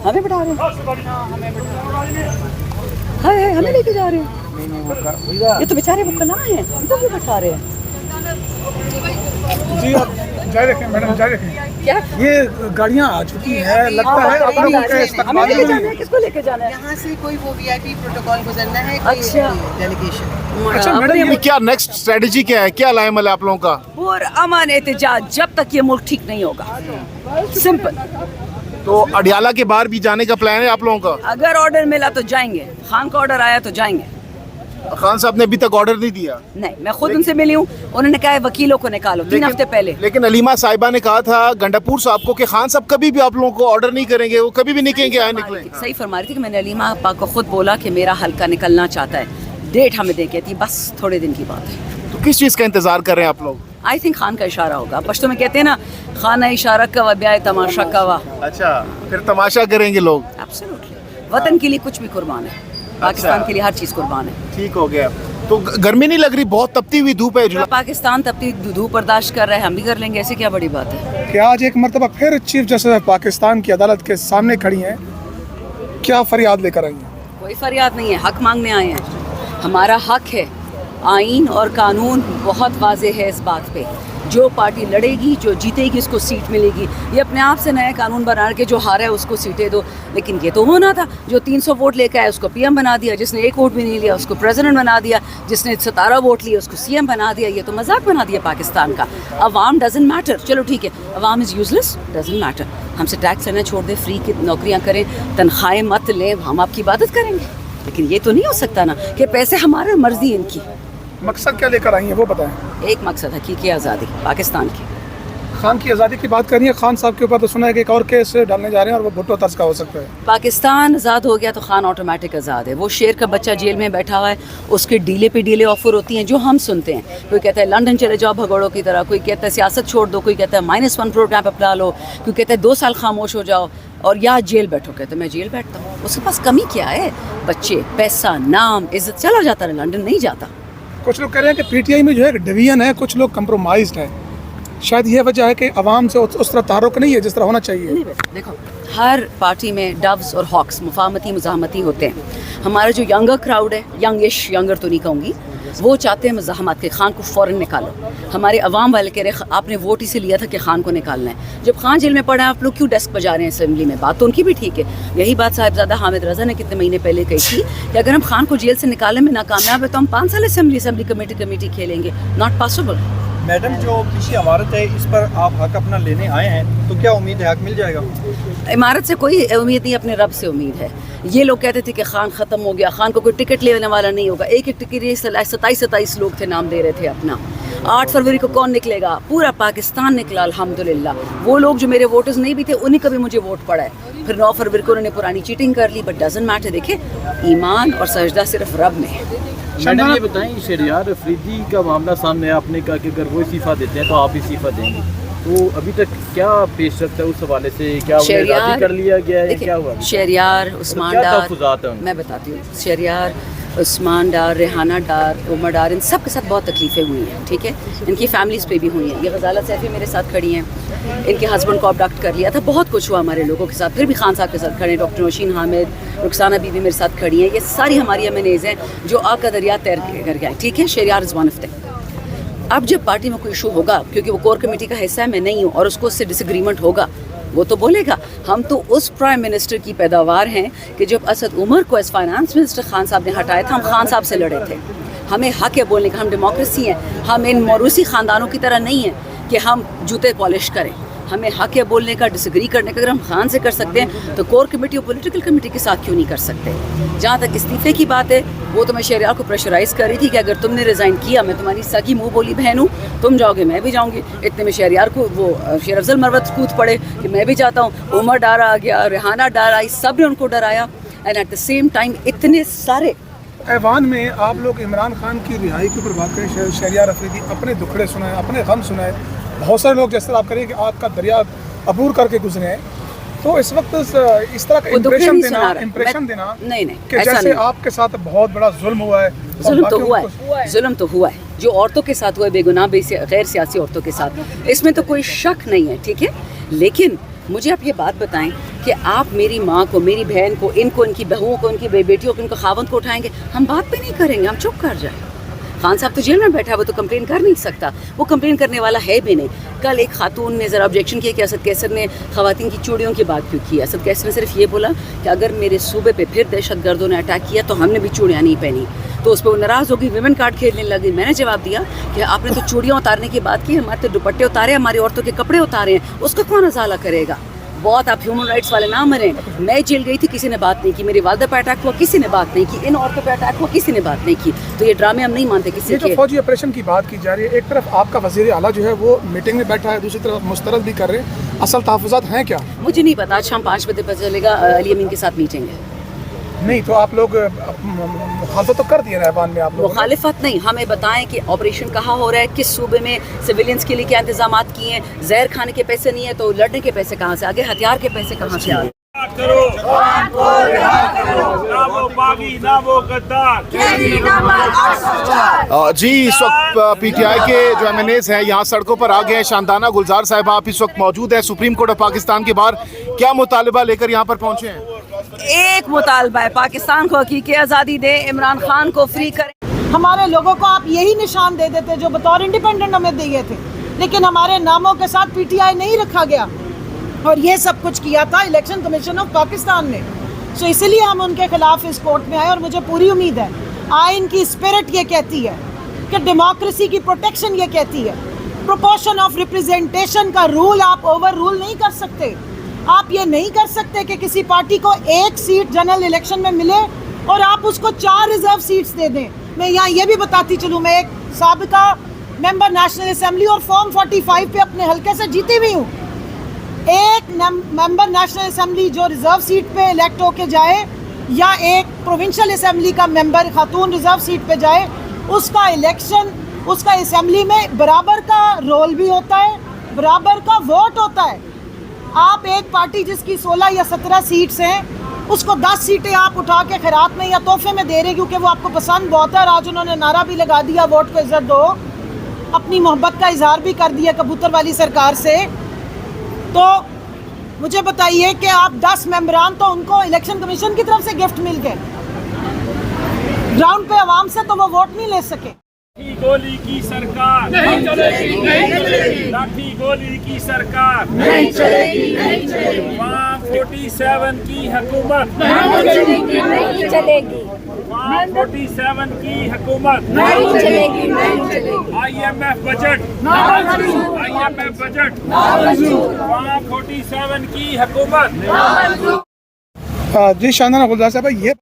ہمیں بٹھا رہے ہیں, ہائے ہمیں لے کے جا رہے ہیں. یہ تو بیچارے وہ کنا ہیں, ان کو بھی بٹھا رہے ہیں. جی آپ جائے رکھیں میڈم, جائے رکھیں. کیا یہ گاڑیاں آ چکی ہیں, لگتا ہے آپ لوگوں کا ہمیں استقبال لے کے جانا ہے, کس کو لے کے جانا ہے؟ یہاں سے کوئی وہ وی آئی پی پروٹوکول گزرنا ہے, اچھا. ڈیلیگیشن. اچھا میڈم, یہ کیا نیکسٹ اسٹریٹجی کیا ہے, کیا لائے مل ہے آپ لوگوں کا؟ پرامن احتجاج جب تک یہ ملک ٹھیک نہیں ہوگا. سمپل. تو اڈیالہ کے باہر بھی جانے کا پلان ہے آپ لوگوں کا؟ اگر آرڈر ملا تو جائیں گے, خان کا آرڈر آیا تو جائیں گے. خان صاحب نے ابھی تک آرڈر نہیں دیا. نہیں, میں خود ان سے ملی ہوں, انہوں نے کہا ہے وکیلوں کو نکالو 3 ہفتے پہلے. لیکن علیمہ صاحبہ نے کہا تھا گنڈاپور صاحب کو کہ خان صاحب کبھی بھی آپ لوگوں کو آرڈر نہیں کریں گے, وہ کبھی بھی نہیں کہیں گے آئے نکلیں. صحیح فرما رہی تھی کہ میں نے علیمہ آپا کو خود بولا کہ میرا حلقہ نکلنا چاہتا ہے, ڈیٹ ہمیں دے کے تھی, بس تھوڑے دن کی بات ہے. تو کس چیز کا انتظار کر رہے ہیں آپ لوگ؟ آئی تھنک خان کا اشارہ ہوگا. پشتو میں کہتے ہیں نا, خانہ اشارہ کا و بیائے تماشا کا وا. اچھا, پھر تماشا کریں گے لوگ. ایبسلیوٹلی. وطن کے لیے کچھ بھی قربان ہے, پاکستان کے لیے ہر چیز قربان ہے. ٹھیک ہو گیا. تو گرمی نہیں لگ رہی, بہت تپتی ہوئی دھوپ ہے. پاکستان تپتی دھوپ برداشت کر رہا ہے, ہم بھی کر لیں گے, ایسے کیا بڑی بات ہے. کہ آج ایک مرتبہ پھر چیف جسٹس آف پاکستان کی عدالت کے سامنے کھڑی ہیں, کیا فریاد لے کر آئی ہیں؟ کوئی فریاد نہیں ہے, حق مانگنے آئے ہیں. ہمارا حق ہے. آئین اور قانون بہت واضح ہے اس بات پہ. جو پارٹی لڑے گی, جو جیتے گی, اس کو سیٹ ملے گی. یہ اپنے آپ سے نیا قانون بنا کے جو ہارا ہے اس کو سیٹیں دو. لیکن یہ تو ہونا تھا, جو 300 ووٹ لے کے آئے اس کو پی ایم بنا دیا, جس نے 1 ووٹ بھی نہیں لیا اس کو پریزیڈنٹ بنا دیا, جس نے 17 ووٹ لیے اس کو سی ایم بنا دیا. یہ تو مذاق بنا دیا پاکستان کا. عوام ڈزنٹ میٹر. چلو ٹھیک ہے, عوام از یوزلیس, ڈزنٹ میٹر. ہم سے ٹیکس لینا چھوڑ دیں, فری کی نوکریاں کریں, تنخواہیں مت لیں, ہم آپ کی عبادت کریں گے. لیکن یہ تو نہیں ہو سکتا نا کہ پیسے ہمارا, مرضی ان کی. مقصد کیا لے کر آئی ہیں وہ بتائیں. ایک مقصد حقیقی آزادی پاکستان کی. خان کی آزادی کی بات کر رہی ہیں, خان صاحب کے اوپر تو سنا ہے کہ ایک اور کیس ڈالنے جا رہے ہیں اور وہ بھٹو طرز کا ہو سکتا ہے. پاکستان آزاد ہو گیا تو خان آٹومیٹک آزاد ہے. وہ شیر کا بچہ جیل میں بیٹھا ہوا ہے, اس کے ڈیلے پہ ڈیلے آفر ہوتی ہیں جو ہم سنتے ہیں. کوئی کہتا ہے لندن چلے جاؤ بھگوڑوں کی طرح, کوئی کہتا ہے سیاست چھوڑ دو, کوئی کہتا ہے -1 پروگرام اپنا لو, کوئی کہتا ہے 2 سال خاموش ہو جاؤ اور یا جیل بیٹھو. کہتے میں جیل بیٹھتا ہوں. اس کے پاس کمی کیا ہے؟ بچے, پیسہ, نام, عزت, چلا جاتا ہے, لندن نہیں جاتا. کچھ لوگ کہہ رہے ہیں کہ پی ٹی آئی میں جو ہے ڈویژن ہے, کچھ لوگ کمپرومائزڈ ہیں. شاید یہ وجہ ہے کہ عوام سے اس طرح تعلق نہیں ہے جس طرح ہونا چاہیے. دیکھو, ہر پارٹی میں ڈوز اور ہاکس, مفاہمتی مزاحمتی ہوتے ہیں. ہمارا جو ینگر کراؤڈ ہے, ینگر تو نہیں کہوں گی, وہ چاہتے ہیں مزاحمت کے, خان کو فوراً نکالو. ہمارے عوام والے کہہ رہے آپ نے ووٹ اسی لیا تھا کہ خان کو نکالنا ہے. جب خان جیل میں پڑا ہے, آپ لوگ کیوں ڈیسک بجا رہے ہیں اسمبلی میں؟ بات تو ان کی بھی ٹھیک ہے. یہی بات صاحبزادہ حامد رضا نے کتنے مہینے پہلے کہی تھی کہ اگر ہم خان کو جیل سے نکالنے میں ناکامیاب ہے تو ہم 5 سال اسمبلی کمیٹی کھیلیں گے. Not possible. میڈم, جو پیچھے عمارت ہے اس پر آپ حق اپنا لینے آئے ہیں, تو کیا امید ہے حق مل جائے گا؟ عمارت سے کوئی امید نہیں, اپنے رب سے امید ہے. یہ لوگ کہتے تھے کہ خان ختم ہو گیا, خان کو کوئی ٹکٹ لینے والا نہیں ہوگا. ایک ٹکٹ 27 لوگ تھے, نام دے رہے تھے اپنا. 8 فروری کو کون نکلے گا؟ پورا پاکستان نکلا الحمدللہ. وہ لوگ جو میرے ووٹرز نہیں بھی تھے, انہیں کا بھی مجھے ووٹ پڑا ہے. پھر 9 فروری کو انہوں نے پرانی چیٹنگ کر لی, بٹ ڈزنٹ میٹر. دیکھیں, ایمان اور سجدہ صرف رب میں ہے. میڈم یہ بتائیں, شہریار افریدی کا معاملہ سامنے آپ نے کہا کہ اگر وہ استعفیٰ دیتے ہیں تو آپ استعفیٰ دیں گے, تو ابھی تک کیا پیش رفت ہے اس حوالے سے؟ کیا راضی کر لیا گیا ہے, کیا ہوا؟ شہریار, عثمان ڈار, میں بتاتی ہوں, شہریار, عثمان ڈار, ریحانہ ڈار, عمر ڈار, ان سب کے ساتھ بہت تکلیفیں ہوئی ہیں. ٹھیک ہے, ان کی فیملیز پہ بھی ہوئی ہیں. یہ غزالہ سیفی میرے ساتھ کھڑی ہیں, ان کے ہسبینڈ کو ابڈکٹ کر لیا تھا. بہت کچھ ہوا ہمارے لوگوں کے ساتھ. پھر بھی خان صاحب کے ساتھ کھڑے ہیں, ڈاکٹر نوشین حامد, رخسانہ بی بی میرے ساتھ کھڑی ہیں. یہ ساری ہماری MNAs ہیں جو آگ کا دریا تیر کر کے آئے. ٹھیک ہے, Shahryar is one of them. اب جب پارٹی میں کوئی ایشو ہوگا, کیونکہ وہ کور کمیٹی کا حصہ ہے, میں نہیں ہوں, اور اس کو اس سے ڈس ایگریمنٹ ہوگا, وہ تو بولے گا. ہم تو اس پرائم منسٹر کی پیداوار ہیں کہ جب اسد عمر کو ایز فائنانس منسٹر خان صاحب نے ہٹایا تھا, ہم خان صاحب سے لڑے تھے. ہمیں حق ہے بولنے کا, ہم ڈیموکریسی ہیں. ہم ان موروثی خاندانوں کی طرح نہیں ہیں کہ ہم جوتے پالش کریں. ہمیں حق ہے بولنے کا, ڈس ایگری کرنے کا. اگر ہم خان سے کر سکتے ہیں تو کور کمیٹی اور پولیٹیکل کمیٹی کے ساتھ کیوں نہیں کر سکتے؟ جہاں تک استعفے کی بات ہے, وہ تو میں شہریار کو پریشرائز کر رہی تھی کہ اگر تم نے ریزائن کیا, میں تمہاری سگی منہ بولی بہن ہوں, تم جاؤ گے میں بھی جاؤں گی. اتنے میں شہریار کو وہ شیر افضل مروت کود پڑے کہ میں بھی جاتا ہوں. عمر ڈار آ گیا, ریحانہ ڈار آئی, سب نے ان کو ڈرایا. And at the same time اتنے سارے ایوان میں آپ لوگ عمران خان کی رہائی کے اوپر بات کریں. شہریار افریدی اپنے دکھڑے سنائے, اپنے غم سنائے. بہت سارے لوگ جس طرح آپ کریں کہ آگ کا دریا عبور کر کے گزرے ہیں, تو اس وقت اس طرح کا امپریشن دینا نہیں کہ جیسے آپ کے ساتھ بہت بڑا ظلم ہوا ہے. ظلم تو ہوا ہے جو عورتوں کے ساتھ ہوا ہے, بے گناہ غیر سیاسی عورتوں کے ساتھ, اس میں تو کوئی شک نہیں ہے. ٹھیک ہے, لیکن مجھے آپ یہ بات بتائیں کہ آپ میری ماں کو، میری بہن کو، ان کی بہوؤں کو، ان کی بیٹیوں کو، ان کو خاوند کو اٹھائیں گے، ہم بات بھی نہیں کریں گے، ہم چپ کر جائیں. خان صاحب تو جیل میں بیٹھا ہے، وہ تو کمپلین کر نہیں سکتا، وہ کمپلین کرنے والا ہے بھی نہیں. کل ایک خاتون نے ذرا آبجیکشن کیا کہ اسد کیسر نے خواتین کی چوڑیوں کی بات کیوں کی. اسد کیسر نے صرف یہ بولا کہ اگر میرے صوبے پہ پھر دہشت گردوں نے اٹیک کیا تو ہم نے بھی چوڑیاں نہیں پہنی. تو اس پہ وہ ناراض ہوگی، ویمن کارڈ کھیلنے لگی. میں نے جواب دیا کہ آپ نے تو چوڑیاں اتارنے کی بات کی، ہمارے تو دوپٹے اتارے، ہماری عورتوں کے کپڑے اتارے ہیں، اس کا کون ازالہ کرے گا؟ بہت آپ ہیومن رائٹس والے نہ مریں. میں جیل گئی تھی، کسی نے بات نہیں کی. میری والدہ پہ اٹیک ہوا، کسی نے بات نہیں کی. ان عورتوں پہ اٹیک ہوا، کسی نے بات نہیں کی. تو یہ ڈرامے ہم نہیں مانتے کسی یہ جو کے. فوجی آپریشن کی بات کی جا رہی ہے، ایک طرف آپ کا وزیر اعلیٰ جو ہے وہ میٹنگ میں بیٹھا ہے، دوسری طرف مسترد بھی کر رہے ہیں، اصل تحفظات ہیں کیا؟ مجھے نہیں پتا، آج شام 5 بجے پتہ چلے گا. علی امین کے ساتھ میٹنگ ہے. نہیں تو آپ لوگ مخالفت تو کر دیے نا ایوان میں آپ لوگ. مخالفت نہیں، ہمیں بتائیں کہ آپریشن کہاں ہو رہا ہے، کس صوبے میں، سویلینس کے لیے کیا انتظامات کیے ہیں. زہر کھانے کے پیسے نہیں ہیں تو لڑنے کے پیسے کہاں سے آگے، ہتھیار کے پیسے کہاں سے آگے. جی اس وقت پی ٹی آئی کے جو ایم این ایز ہیں یہاں سڑکوں پر آ گئے ہیں. شاندانہ گلزار صاحبہ آپ اس وقت موجود ہیں سپریم کورٹ آف پاکستان کے باہر، کیا مطالبہ لے کر یہاں پر پہنچے ہیں؟ ایک مطالبہ ہے، پاکستان کو حقیقی آزادی دے، عمران خان کو فری کریں. ہمارے لوگوں کو آپ یہی نشان دے دیتے جو بطور انڈیپینڈنٹ ہمیں دیے تھے، لیکن ہمارے ناموں کے ساتھ پی ٹی آئی نہیں رکھا گیا، اور یہ سب کچھ کیا تھا الیکشن کمیشن آف پاکستان نے. سو اسی لیے ہم ان کے خلاف اس کورٹ میں آئے، اور مجھے پوری امید ہے آئین کی اسپرٹ یہ کہتی ہے کہ ڈیموکریسی کی پروٹیکشن یہ کہتی ہے پروپورشن آف ریپرزینٹیشن کا رول آپ اوور رول نہیں کر سکتے. آپ یہ نہیں کر سکتے کہ کسی پارٹی کو 1 سیٹ جنرل الیکشن میں ملے اور آپ اس کو 4 ریزرو سیٹس دے دیں. میں یہاں یہ بھی بتاتی چلوں، میں ایک سابقہ ممبر نیشنل اسمبلی اور فارم 45 پہ اپنے حلقے سے جیتی ہوئی ہوں. ایک ممبر نیشنل اسمبلی جو ریزرو سیٹ پہ الیکٹ ہو کے جائے، یا ایک پروونشل اسمبلی کا ممبر خاتون ریزرو سیٹ پہ جائے، اس کا الیکشن، اس کا اسمبلی میں برابر کا رول بھی ہوتا ہے، برابر کا ووٹ ہوتا ہے. آپ ایک پارٹی جس کی 16 یا 17 سیٹس ہیں، اس کو 10 سیٹیں آپ اٹھا کے خیرات میں یا تحفے میں دے رہے کیونکہ وہ آپ کو پسند بہت ہے، اور آج انہوں نے نعرہ بھی لگا دیا ووٹ کو عزت دو، اپنی محبت کا اظہار بھی کر دیا کبوتر والی سرکار سے. تو مجھے بتائیے کہ آپ 10 ممبران تو ان کو الیکشن کمیشن کی طرف سے گفٹ مل گئے، گراؤنڈ پہ عوام سے تو وہ ووٹ نہیں لے سکے. گولی کی سرکار نہیں چلے گی، نہیں چلے گی. لاٹھی گولی کی سرکار نہیں چلے گی، نہیں چلے گی. 47 کی حکومت نہیں چلے گی، نہیں چلے گی. 47 کی حکومت نہیں چلے گی، نہیں چلے گی. IMF بجٹ، IMF بجٹ 47 کی حکومت. جی شاندانہ گلزار صاحب، یہ